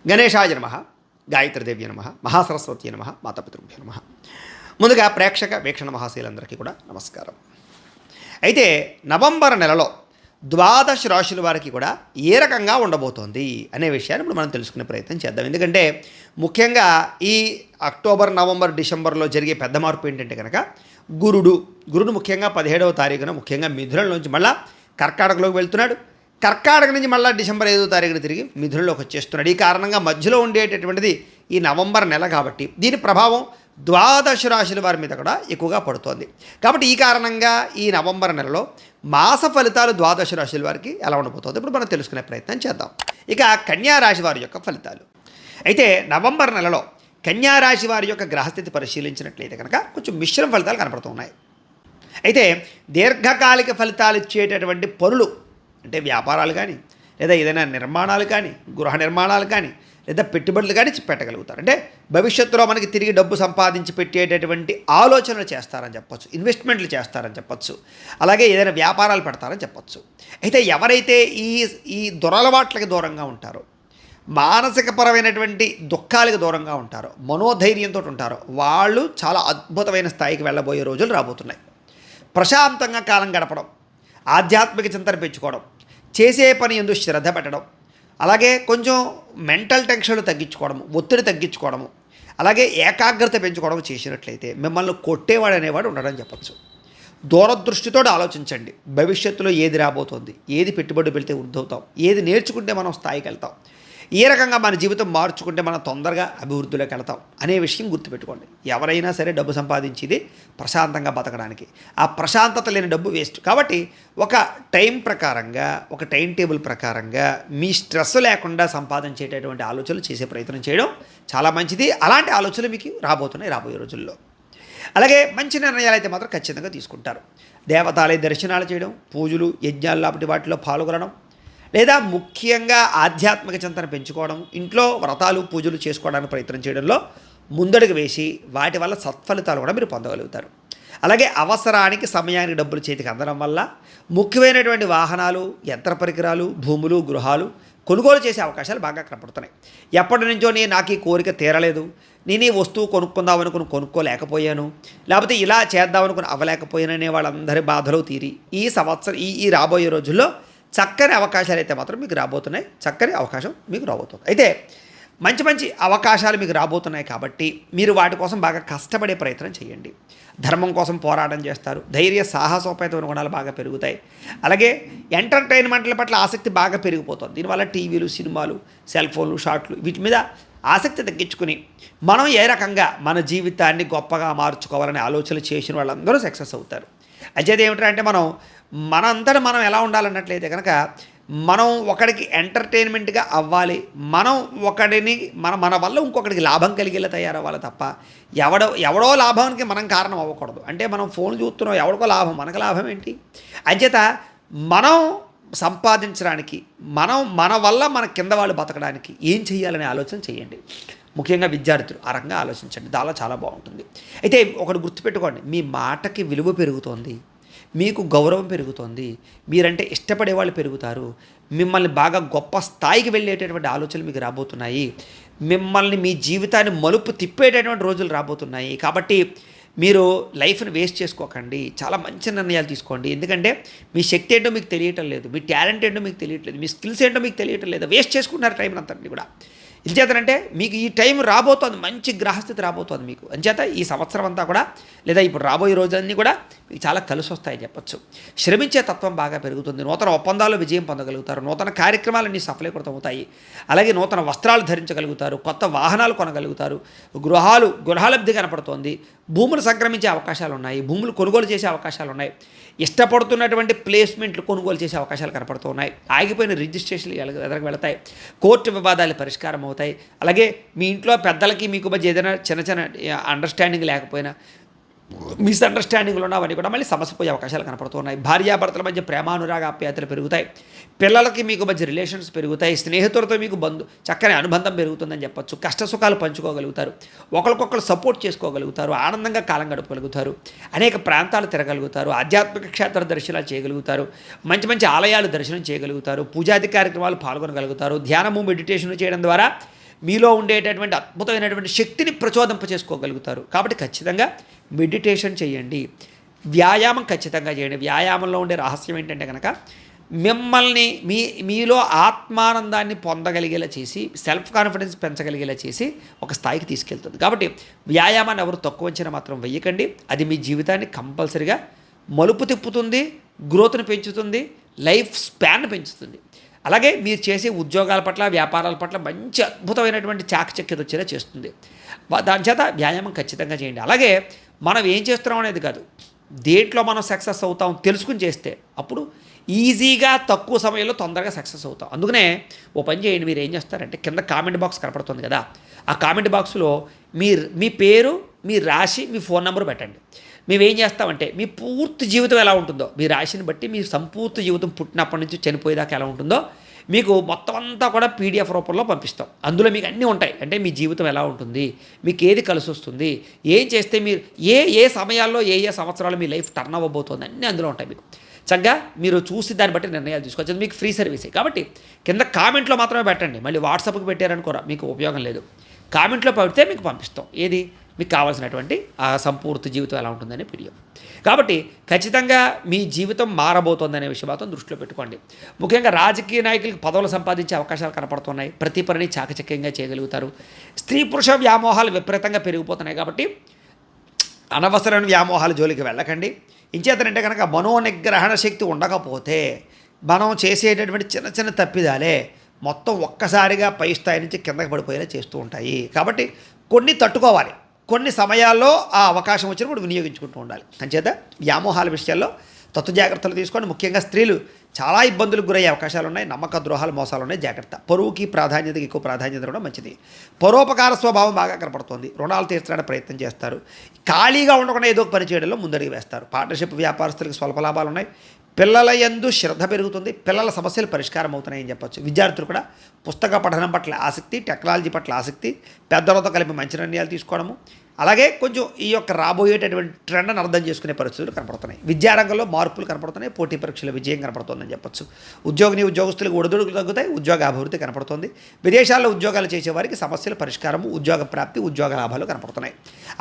గణేశాయ నమః, గాయత్రీదేవి నమః, మహాసరస్వతి నమః, మాతాపితృభ్యో నమః. ముందుగా ప్రేక్షక వీక్షణ మహాశీలందరికీ కూడా నమస్కారం. అయితే నవంబర్ నెలలో ద్వాదశ రాశుల వారికి కూడా ఏ రకంగా ఉండబోతోంది అనే విషయాన్ని ఇప్పుడు మనం తెలుసుకునే ప్రయత్నం చేద్దాం. ఎందుకంటే ముఖ్యంగా ఈ అక్టోబర్, నవంబర్, డిసెంబర్లో జరిగే పెద్ద మార్పు ఏంటంటే కనుక గురుడు ముఖ్యంగా 17వ తారీఖున ముఖ్యంగా మిథునంలోంచి మళ్ళీ కర్కాటకలోకి వెళ్తున్నాడు. కర్కాటక నుంచి మళ్ళీ డిసెంబర్ 5వ తారీఖున తిరిగి మిథునంలోకి వచ్చేస్తున్నాడు. ఈ కారణంగా మధ్యలో ఉండేటటువంటిది ఈ నవంబర్ నెల కాబట్టి దీని ప్రభావం ద్వాదశ రాశుల వారి మీద కూడా ఎక్కువగా పడుతోంది. కాబట్టి ఈ కారణంగా ఈ నవంబర్ నెలలో మాస ఫలితాలు ద్వాదశ రాశుల వారికి ఎలా ఉండబోతుంది ఇప్పుడు మనం తెలుసుకునే ప్రయత్నం చేద్దాం. ఇక కన్యా రాశి వారి యొక్క ఫలితాలు. అయితే నవంబర్ నెలలో కన్యా రాశి వారి యొక్క గ్రహస్థితి పరిశీలించినట్లయితే కనుక కొంచెం మిశ్రమ ఫలితాలు కనపడుతున్నాయి. అయితే దీర్ఘకాలిక ఫలితాలు ఇచ్చేటటువంటి పనులు అంటే వ్యాపారాలు కానీ, లేదా ఏదైనా నిర్మాణాలు కానీ, గృహ నిర్మాణాలు కానీ, లేదా పెట్టుబడులు కానీ పెట్టగలుగుతారు. అంటే భవిష్యత్తులో మనకి తిరిగి డబ్బు సంపాదించి పెట్టేటటువంటి ఆలోచనలు చేస్తారని చెప్పచ్చు, ఇన్వెస్ట్మెంట్లు చేస్తారని చెప్పచ్చు, అలాగే ఏదైనా వ్యాపారాలు పెడతారని చెప్పచ్చు. అయితే ఎవరైతే ఈ దురలవాట్లకి దూరంగా ఉంటారో, మానసికపరమైనటువంటి దుఃఖాలకు దూరంగా ఉంటారో, మనోధైర్యంతో ఉంటారో వాళ్ళు చాలా అద్భుతమైన స్థాయికి వెళ్ళబోయే రోజులు రాబోతున్నాయి. ప్రశాంతంగా కాలం గడపడం, ఆధ్యాత్మిక చింతన పెంచుకోవడం, చేసే పని ఎందు శ్రద్ధ పెట్టడం, అలాగే కొంచెం మెంటల్ టెన్షన్లు తగ్గించుకోవడము, ఒత్తిడి తగ్గించుకోవడము, అలాగే ఏకాగ్రత పెంచుకోవడం చేసినట్లయితే మిమ్మల్ని కొట్టేవాడు అనేవాడు ఉండడం చెప్పచ్చు. దూరదృష్టితో ఆలోచించండి. భవిష్యత్తులో ఏది రాబోతోంది, ఏది పెట్టుబడి పెడితే వృద్ధవుతాం, ఏది నేర్చుకుంటే మనం స్థాయికి వెళ్తాం, ఏ రకంగా మన జీవితం మార్చుకుంటే మనం తొందరగా అభివృద్ధిలోకి వెళ్తాం అనే విషయం గుర్తుపెట్టుకోండి. ఎవరైనా సరే డబ్బు సంపాదించేది ప్రశాంతంగా బతకడానికి. ఆ ప్రశాంతత లేని డబ్బు వేస్ట్. కాబట్టి ఒక టైం ప్రకారంగా, ఒక టైం టేబుల్ ప్రకారంగా మీ స్ట్రెస్ లేకుండా సంపాదించేటటువంటి ఆలోచనలు చేసే ప్రయత్నం చేయడం చాలా మంచిది. అలాంటి ఆలోచనలు మీకు రాబోతున్నాయి రాబోయే రోజుల్లో. అలాగే మంచి నిర్ణయాలు అయితే మాత్రం ఖచ్చితంగా తీసుకుంటారు. దేవతాలయ దర్శనాలు చేయడం, పూజలు, యజ్ఞాలు లాంటి వాటిలో పాల్గొనడం, లేదా ముఖ్యంగా ఆధ్యాత్మిక చింతన పెంచుకోవడం, ఇంట్లో వ్రతాలు పూజలు చేసుకోవడానికి ప్రయత్నం చేయడంలో ముందడుగు వేసి వాటి వల్ల సత్ఫలితాలు కూడా మీరు పొందగలుగుతారు. అలాగే అవసరానికి సమయానికి డబ్బులు చేతికి అందడం వల్ల ముఖ్యమైనటువంటి వాహనాలు, యంత్ర పరికరాలు, భూములు, గృహాలు కొనుగోలు చేసే అవకాశాలు బాగా కనపడుతున్నాయి. ఎప్పటి నుంచో నాకు ఈ కోరిక తీరలేదు, నేను ఈ వస్తువు కొనుక్కుందామనుకుని కొనుక్కోలేకపోయాను, లేకపోతే ఇలా చేద్దామనుకుని అవ్వలేకపోయాననే వాళ్ళందరి బాధలు తీరి ఈ సంవత్సరం ఈ రాబోయే రోజుల్లో చక్కని అవకాశాలు అయితే మాత్రం మీకు రాబోతున్నాయి. చక్కని అవకాశం మీకు రాబోతుంది. అయితే మంచి మంచి అవకాశాలు మీకు రాబోతున్నాయి కాబట్టి మీరు వాటి కోసం బాగా కష్టపడే ప్రయత్నం చేయండి. ధర్మం కోసం పోరాటం చేస్తారు. ధైర్య సాహసోపేతమైన గుణాలు బాగా పెరుగుతాయి. అలాగే ఎంటర్టైన్మెంట్ల పట్ల ఆసక్తి బాగా పెరిగిపోతుంది. దీనివల్ల టీవీలు, సినిమాలు, సెల్ ఫోన్లు, షార్ట్లు వీటి మీద ఆసక్తి తగ్గించుకుని మనం ఏ రకంగా మన జీవితాన్ని గొప్పగా మార్చుకోవాలనే ఆలోచనలు చేసిన వాళ్ళందరూ సక్సెస్ అవుతారు. అదేది ఏమిటంటే మనంతటా మనం ఎలా ఉండాలన్నట్లయితే కనుక మనం ఒకడికి ఎంటర్టైన్మెంట్గా అవ్వాలి, మనం ఒకడిని మన వల్ల ఇంకొకడికి లాభం కలిగేలా తయారవ్వాలి తప్ప ఎవడో లాభానికి మనం కారణం అవ్వకూడదు. అంటే మనం ఫోన్ చూస్తున్నాం, ఎవడికో లాభం, మనకు లాభం ఏంటి? అంచేత మనం సంపాదించడానికి, మన వల్ల మన కింద వాళ్ళు బతకడానికి ఏం చేయాలనే ఆలోచన చేయండి. ముఖ్యంగా విద్యార్థులు ఆ రకంగా ఆలోచించండి. దానిలో చాలా బాగుంటుంది. అయితే ఒకటి గుర్తుపెట్టుకోండి, మీ మాటకి విలువ పెరుగుతోంది, మీకు గౌరవం పెరుగుతోంది, మీరంటే ఇష్టపడే వాళ్ళు పెరుగుతారు, మిమ్మల్ని బాగా గొప్ప స్థాయికి వెళ్ళేటటువంటి ఆలోచనలు మీకు రాబోతున్నాయి, మిమ్మల్ని మీ జీవితాన్ని మలుపు తిప్పేటటువంటి రోజులు రాబోతున్నాయి. కాబట్టి మీరు లైఫ్ని వేస్ట్ చేసుకోకండి, చాలా మంచి నిర్ణయాలు తీసుకోండి. ఎందుకంటే మీ శక్తి ఏంటో మీకు తెలియటం లేదు, మీ టాలెంట్ ఏంటో మీకు తెలియట్లేదు, మీ స్కిల్స్ ఏంటో మీకు తెలియటం లేదు, వేస్ట్ చేసుకుంటున్నారు టైం అంతటి కూడా. ఇంచేతనంటే మీకు ఈ టైం రాబోతోంది, మంచి గ్రహస్థితి రాబోతోంది మీకు. అంచేత ఈ సంవత్సరం అంతా కూడా, లేదా ఇప్పుడు రాబోయే రోజులన్నీ కూడా మీకు చాలా కలిసి వస్తాయని చెప్పచ్చు. శ్రమించే తత్వం బాగా పెరుగుతుంది. నూతన ఒప్పందాల్లో విజయం పొందగలుగుతారు. నూతన కార్యక్రమాలన్నీ సఫలీకృతం అవుతాయి. అలాగే నూతన వస్త్రాలు ధరించగలుగుతారు, కొత్త వాహనాలు కొనగలుగుతారు, గృహాలబ్ధి కనపడుతోంది, భూములు సంక్రమించే అవకాశాలు ఉన్నాయి, భూములు కొనుగోలు చేసే అవకాశాలు ఉన్నాయి, ఇష్టపడుతున్నటువంటి ప్లేస్మెంట్లు కొనుగోలు చేసే అవకాశాలు కనపడుతూ ఉన్నాయి, ఆగిపోయిన రిజిస్ట్రేషన్లు ఎదురుకు వెళతాయి, కోర్టు వివాదాలు పరిష్కారం అవుతాయి. అలాగే మీ ఇంట్లో పెద్దలకి మీకు మధ్య ఏదైనా చిన్న అండర్స్టాండింగ్ లేకపోయినా, మిస్అండర్స్టాండింగ్లు ఉన్నవన్నీ కూడా మళ్ళీ సమస్య పోయే అవకాశాలు కనపడుతూ ఉన్నాయి. భార్యాభర్తల మధ్య ప్రేమానురాగ ఆప్యాయతలు పెరుగుతాయి, పిల్లలకి మీకు మధ్య రిలేషన్స్ పెరుగుతాయి, స్నేహితులతో మీకు చక్కని అనుబంధం పెరుగుతుందని చెప్పచ్చు. కష్టసుఖాలు పంచుకోగలుగుతారు, ఒకరికొకరు సపోర్ట్ చేసుకోగలుగుతారు, ఆనందంగా కాలం గడపగలుగుతారు, అనేక ప్రాంతాలు తిరగలుగుతారు, ఆధ్యాత్మిక క్షేత్ర దర్శనాలు చేయగలుగుతారు, మంచి మంచి ఆలయాలు దర్శనం చేయగలుగుతారు, పూజాది కార్యక్రమాలు పాల్గొనగలుగుతారు, ధ్యానము మెడిటేషన్ చేయడం ద్వారా మీలో ఉండేటటువంటి అద్భుతమైనటువంటి శక్తిని ప్రచోదింప చేసుకోగలుగుతారు. కాబట్టి ఖచ్చితంగా మెడిటేషన్ చేయండి, వ్యాయామం ఖచ్చితంగా చేయండి. వ్యాయామంలో ఉండే రహస్యం ఏంటంటే కనుక మిమ్మల్ని మీలో ఆత్మానందాన్ని పొందగలిగేలా చేసి, సెల్ఫ్ కాన్ఫిడెన్స్ పెంచగలిగేలా చేసి ఒక స్థాయికి తీసుకెళ్తుంది. కాబట్టి వ్యాయామాన్ని ఎవరు తక్కువ అంచనా మాత్రం వెయ్యకండి. అది మీ జీవితాన్ని కంపల్సరిగా మలుపు తిప్పుతుంది, గ్రోత్ని పెంచుతుంది, లైఫ్ స్పాన్ పెంచుతుంది. అలాగే మీరు చేసే ఉద్యోగాల పట్ల, వ్యాపారాల పట్ల మంచి అద్భుతమైనటువంటి చాకచక్యత వచ్చేలా చేస్తుంది. దాని చేత వ్యాయామం ఖచ్చితంగా చేయండి. అలాగే మనం ఏం చేస్తున్నాం అనేది కాదు, దేంట్లో మనం సక్సెస్ అవుతాం తెలుసుకుని చేస్తే అప్పుడు ఈజీగా తక్కువ సమయంలో తొందరగా సక్సెస్ అవుతాం. అందుకనే ఓ పని చేయండి, మీరు ఏం చేస్తారంటే కింద కామెంట్ బాక్స్ కనపడుతుంది కదా, ఆ కామెంట్ బాక్స్లో మీ పేరు, మీ రాశి, మీ ఫోన్ నెంబర్ పెట్టండి. మేమేం చేస్తామంటే మీ పూర్తి జీవితం ఎలా ఉంటుందో, మీ రాశిని బట్టి మీ సంపూర్తి జీవితం పుట్టినప్పటి నుంచి చనిపోయేదాకా ఎలా ఉంటుందో మీకు మొత్తం అంతా కూడా పీడిఎఫ్ రూపంలో పంపిస్తాం. అందులో మీకు అన్నీ ఉంటాయి. అంటే మీ జీవితం ఎలా ఉంటుంది, మీకు ఏది కలిసి వస్తుంది, ఏం చేస్తే మీరు ఏ సమయాల్లో ఏ సంవత్సరాలు మీ లైఫ్ టర్న్ అవ్వబోతుంది అన్నీ అందులో ఉంటాయి. మీకు చక్కగా మీరు చూసి దాన్ని బట్టి నిర్ణయాలు తీసుకోవచ్చు. అది మీకు ఫ్రీ సర్వీసే. కాబట్టి కింద కామెంట్లో మాత్రమే పెట్టండి. మళ్ళీ వాట్సాప్కి పెట్టారనుకోరా మీకు ఉపయోగం లేదు. కామెంట్లో పెడితే మీకు పంపిస్తాం ఏది మీకు కావాల్సినటువంటి ఆ సంపూర్తి జీవితం ఎలా ఉంటుందనే పీడిఎఫ్. కాబట్టి ఖచ్చితంగా మీ జీవితం మారబోతోందనే విషయం మాత్రం దృష్టిలో పెట్టుకోండి. ముఖ్యంగా రాజకీయ నాయకులకు పదవులు సంపాదించే అవకాశాలు కనపడుతున్నాయి. ప్రతి పనిని చాకచక్యంగా చేయగలుగుతారు. స్త్రీ పురుష వ్యామోహాలు విపరీతంగా పెరిగిపోతున్నాయి. కాబట్టి అనవసరమైన వ్యామోహాల జోలికి వెళ్ళకండి. ఇంచేతనంటే కనుక మనోనిగ్రహణ శక్తి ఉండకపోతే మనం చేసేటటువంటి చిన్న చిన్న తప్పిదాలే మొత్తం ఒక్కసారిగా పై స్థాయి నుంచి కిందకి పడిపోయేలా చేస్తూ ఉంటాయి. కాబట్టి కొన్ని తట్టుకోవాలి, కొన్ని సమయాల్లో ఆ అవకాశం వచ్చినప్పుడు వినియోగించుకుంటూ ఉండాలి. అంచేత వ్యామోహాల విషయాల్లో తత్వ జాగ్రత్తలు తీసుకోండి. ముఖ్యంగా స్త్రీలు చాలా ఇబ్బందులకు గురయ్యే అవకాశాలు ఉన్నాయి. నమ్మక ద్రోహాలు, మోసాలు ఉన్నాయి, జాగ్రత్త. పరువుకి ప్రాధాన్యతకి ఎక్కువ ప్రాధాన్యత కూడా మంచిది. పరోపకార స్వభావం బాగా కనపడుతుంది. రుణాలు తీర్చడానికి ప్రయత్నం చేస్తారు. ఖాళీగా ఉండకుండా ఏదో ఒక పని చేయడంలో ముందడుగు వేస్తారు. పార్ట్నర్షిప్ వ్యాపారస్తులకు స్వల్ప లాభాలు ఉన్నాయి. పిల్లల యందు శ్రద్ధ పెరుగుతుంది. పిల్లల సమస్యలు పరిష్కారం అవుతున్నాయని చెప్పొచ్చు. విద్యార్థులు కూడా పుస్తక పఠనం పట్ల ఆసక్తి, టెక్నాలజీ పట్ల ఆసక్తి, పెద్దలతో కలిపి మంచి నిర్ణయాలు తీసుకోవడము, అలాగే కొంచెం ఈ యొక్క రాబోయేటటువంటి ట్రెండ్ని అర్థం చేసుకునే పరిస్థితులు కనపడుతున్నాయి. విద్యారంగంలో మార్పులు కనపడుతున్నాయి. పోటీ పరీక్షల విజయం కనపడుతుందని చెప్పొచ్చు. ఉద్యోగులకు ఒడిదుడుకులు తగ్గుతాయి. ఉద్యోగ అభివృద్ధి కనపడుతుంది. విదేశాల్లో ఉద్యోగాలు చేసేవారికి సమస్యల పరిష్కారము, ఉద్యోగ ప్రాప్తి, ఉద్యోగ లాభాలు కనపడుతున్నాయి.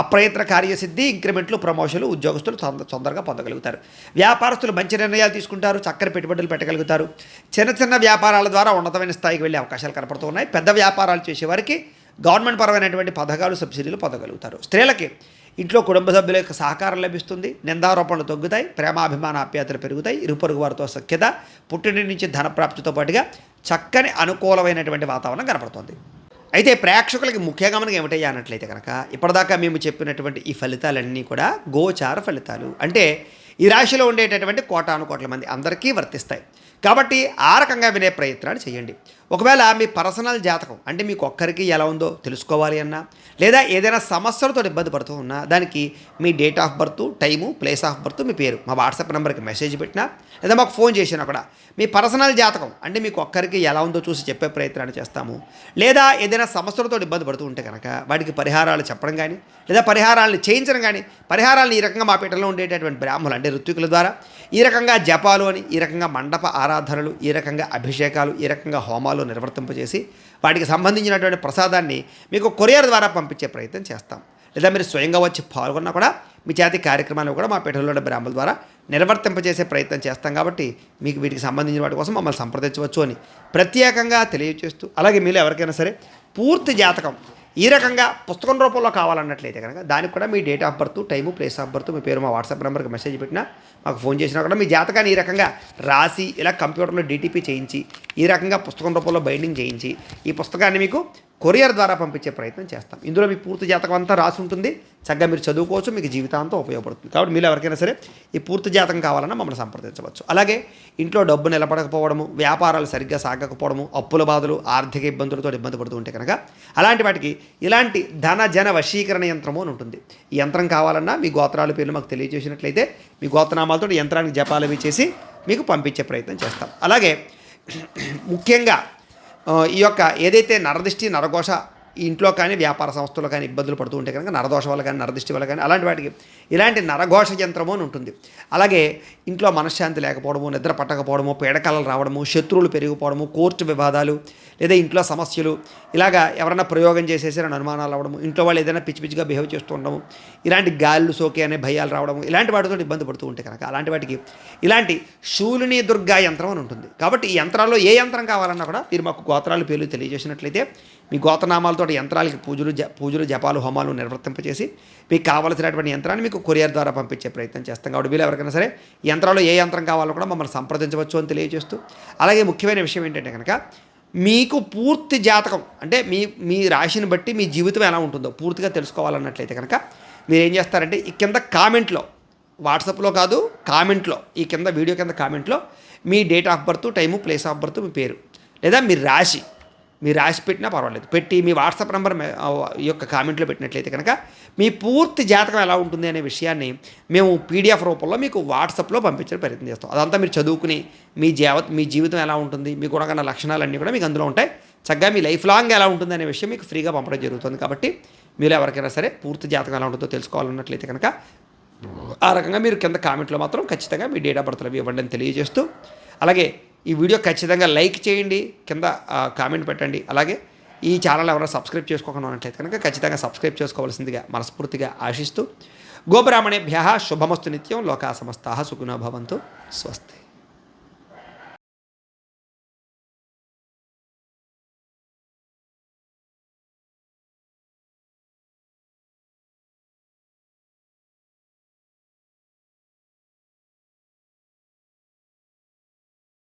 అప్రయత్న కార్యసిద్ధి, ఇంక్రిమెంట్లు, ప్రమోషన్లు ఉద్యోగస్తులు తొందరగా పొందగలుగుతారు. వ్యాపారస్తులు మంచి నిర్ణయాలు తీసుకుంటారు. చక్కని పెట్టుబడులు పెట్టగలుగుతారు. చిన్న చిన్న వ్యాపారాల ద్వారా ఉన్నతమైన స్థాయికి వెళ్ళే అవకాశాలు కనపడుతున్నాయి. పెద్ద వ్యాపారాలు చేసేవారికి గవర్నమెంట్ పరమైనటువంటి పథకాలు, సబ్సిడీలు పొందగలుగుతారు. స్త్రీలకి ఇంట్లో కుటుంబ సభ్యుల యొక్క సహకారం లభిస్తుంది. నిందారోపణలు తగ్గుతాయి. ప్రేమాభిమాన ఆప్యాయతలు పెరుగుతాయి. ఇరుపొరుగు వారితో సఖ్యత, పుట్టింటి నుంచి ధనప్రాప్తితో పాటుగా చక్కని అనుకూలమైనటువంటి వాతావరణం కనపడుతుంది. అయితే ప్రేక్షకులకి ముఖ్యంగా మనకి ఏమిటయ్యా అన్నట్లయితే కనుక ఇప్పటిదాకా మేము చెప్పినటువంటి ఈ ఫలితాలన్నీ కూడా గోచార ఫలితాలు. అంటే ఈ రాశిలో ఉండేటటువంటి కోటాను కోట్ల మంది అందరికీ వర్తిస్తాయి. కాబట్టి ఆ రకంగా వినే ప్రయత్నాలు చేయండి. ఒకవేళ మీ పర్సనల్ జాతకం అంటే మీకు ఒక్కరికి ఎలా ఉందో తెలుసుకోవాలి అన్నా, లేదా ఏదైనా సమస్యలతో ఇబ్బంది పడుతూ ఉన్నా దానికి మీ date of birth, time, place of birth, మీ పేరు మా వాట్సాప్ నెంబర్కి మెసేజ్ పెట్టినా లేదా మాకు ఫోన్ చేసినా కూడా మీ పర్సనల్ జాతకం అంటే మీకు ఒక్కరికి ఎలా ఉందో చూసి చెప్పే ప్రయత్నాలు చేస్తాము. లేదా ఏదైనా సమస్యలతో ఇబ్బంది పడుతూ ఉంటే కనుక వాటికి పరిహారాలు చెప్పడం కానీ లేదా పరిహారాలను చేయించడం కానీ, పరిహారాలను ఈ రకంగా మా పీఠంలో ఉండేటటువంటి బ్రాహ్మణులు అంటే ఋత్వికుల ద్వారా ఈ రకంగా జపాలు అని, ఈ రకంగా మండప ఆరాధనలు, ఈ రకంగా అభిషేకాలు, ఈ రకంగా హోమాలు నిర్వర్తింపజేసి వాటికి సంబంధించినటువంటి ప్రసాదాన్ని మీకు కొరియర్ ద్వారా పంపించే ప్రయత్నం చేస్తాం. లేదా మీరు స్వయంగా వచ్చి పాల్గొన్నా కూడా మీ చేతి కార్యక్రమాలు కూడా మా పీఠంలో ఉన్న బ్రాహ్మణుల ద్వారా నిర్వర్తింపజేసే ప్రయత్నం చేస్తాం. కాబట్టి మీకు వీటికి సంబంధించిన వాటి కోసం మమ్మల్ని సంప్రదించవచ్చు అని ప్రత్యేకంగా తెలియజేస్తూ, అలాగే మీరు ఎవరికైనా సరే పూర్తి జాతకం ఈ రకంగా పుస్తకం రూపంలో కావాలన్నట్లయితే కనుక దానికి కూడా మీ date of birth, time, place of birth, మీ పేరు మా వాట్సాప్ నెంబర్కి మెసేజ్ పెట్టినా మాకు ఫోన్ చేసినా కూడా మీ జాతకాన్ని ఈ రకంగా రాసి ఇలా కంప్యూటర్లో డీటీపీ చేయించి ఈ రకంగా పుస్తకం రూపంలో బైండింగ్ చేయించి ఈ పుస్తకాన్ని మీకు కొరియర్ ద్వారా పంపించే ప్రయత్నం చేస్తాం. ఇందులో మీ పూర్తి జాతకం అంతా రాసి ఉంటుంది. చక్కగా మీరు చదువుకోవచ్చు, మీకు జీవితాంతం ఉపయోగపడుతుంది. కాబట్టి మీరు ఎవరికైనా సరే ఈ పూర్తి జాతకం కావాలన్నా మమ్మల్ని సంప్రదించవచ్చు. అలాగే ఇంట్లో డబ్బు నిలబడకపోవడము, వ్యాపారాలు సరిగ్గా సాగకపోవడము, అప్పుల బాధలు, ఆర్థిక ఇబ్బందులతో ఇబ్బంది పడుతూ ఉంటే కనుక అలాంటి వాటికి ఇలాంటి ధన జన వశీకరణ యంత్రము అని ఉంటుంది. ఈ యంత్రం కావాలన్నా మీ గోత్రాల పేర్లు మాకు తెలియజేసినట్లయితే మీ గోత్రనామాలతో యంత్రానికి జపాలు అవి చేసి మీకు పంపించే ప్రయత్నం చేస్తాం. అలాగే ముఖ్యంగా ఈ యొక్క ఏదైతే నరదిష్టి, నరఘోష ఈ ఇంట్లో కానీ వ్యాపార సంస్థలో కానీ ఇబ్బందులు పడుతూ ఉంటే కనుక నరదోష వల్ల కానీ నరదిష్టి వల్ల కానీ అలాంటి వాటికి ఇలాంటి నరఘోష యంత్రము అని ఉంటుంది. అలాగే ఇంట్లో మనశ్శాంతి లేకపోవడము, నిద్ర పట్టకపోవడము, పీడకలలు రావడము, శత్రువులు పెరిగిపోవడము, కోర్టు వివాదాలు లేదా ఇంట్లో సమస్యలు, ఇలాగా ఎవరైనా ప్రయోగం చేసేసారని అనుమానాలు రావడము, ఇంట్లో వాళ్ళు ఏదైనా పిచ్చి పిచ్చిగా బిహేవ్ చేస్తూ ఉండడము, ఇలాంటి గాళ్ళు సోకే అనే భయాలు రావడము, ఇలాంటి వాటితో ఇబ్బంది పడుతూ ఉంటే కనుక అలాంటి వాటికి ఇలాంటి శూలిని దుర్గా యంత్రం అని ఉంటుంది. కాబట్టి ఈ యంత్రాల్లో ఏ యంత్రం కావాలన్నా కూడా మీరు మాకు గోత్రాలు పేర్లు తెలియజేసినట్లయితే మీ గోత్రనామాలతో యంత్రాలకి పూజలు జపాలు హోమాలు నిర్వర్తింపచేసి మీకు కావాల్సినటువంటి యంత్రాన్ని మీకు కొరియర్ ద్వారా పంపించే ప్రయత్నం చేస్తాం. కాబట్టి వీళ్ళు ఎవరికైనా సరే యంత్రాల్లో ఏ యంత్రం కావాలో కూడా మమ్మల్ని సంప్రదించవచ్చు అని తెలియజేస్తూ, అలాగే ముఖ్యమైన విషయం ఏంటంటే కనుక మీకు పూర్తి జాతకం అంటే మీ రాశిని బట్టి మీ జీవితం ఎలా ఉంటుందో పూర్తిగా తెలుసుకోవాలన్నట్లయితే కనుక మీరు ఏం చేస్తారంటే ఈ కింద కామెంట్లో, వాట్సాప్లో కాదు కామెంట్లో, ఈ కింద వీడియో కింద కామెంట్లో మీ date of birth, time, place of birth, మీ పేరు లేదా మీ రాశి పెట్టినా పర్వాలేదు, పెట్టి మీ వాట్సాప్ నెంబర్ ఈ యొక్క కామెంట్లో పెట్టినట్లయితే కనుక మీ పూర్తి జాతకం ఎలా ఉంటుంది అనే విషయాన్ని మేము పీడిఎఫ్ రూపంలో మీకు వాట్సాప్లో పంపించే ప్రయత్నం చేస్తాం. అదంతా మీరు చదువుకుని మీ జీవితం ఎలా ఉంటుంది, మీకు గుణగణ లక్షణాలన్నీ కూడా మీకు అందులో ఉంటాయి. చక్కగా మీ లైఫ్ లాంగ్ ఎలా ఉంటుంది అనే విషయం మీకు ఫ్రీగా పంపడం జరుగుతుంది. కాబట్టి మీరు ఎవరికైనా సరే పూర్తి జాతకం ఎలా ఉంటుందో తెలుసుకోవాలన్నట్లయితే కనుక ఆ రకంగా మీరు కింద కామెంట్లో మాత్రం ఖచ్చితంగా మీ డేట్ ఆఫ్ బర్త్లు అవి ఇవ్వండి అని తెలియజేస్తూ, అలాగే ఈ వీడియో ఖచ్చితంగా లైక్ చేయండి, కింద కామెంట్ పెట్టండి. అలాగే ఈ ఛానల్ ఎవరైనా సబ్స్క్రైబ్ చేసుకోకుండా ఉన్నట్లయితే కనుక ఖచ్చితంగా సబ్స్క్రైబ్ చేసుకోవాల్సిందిగా మనస్ఫూర్తిగా ఆశిస్తూ, గోబ్రాహ్మణేభ్యః శుభమస్తు నిత్యం, లోకా సమస్తాః సుఖినో భవంతు, స్వస్తి.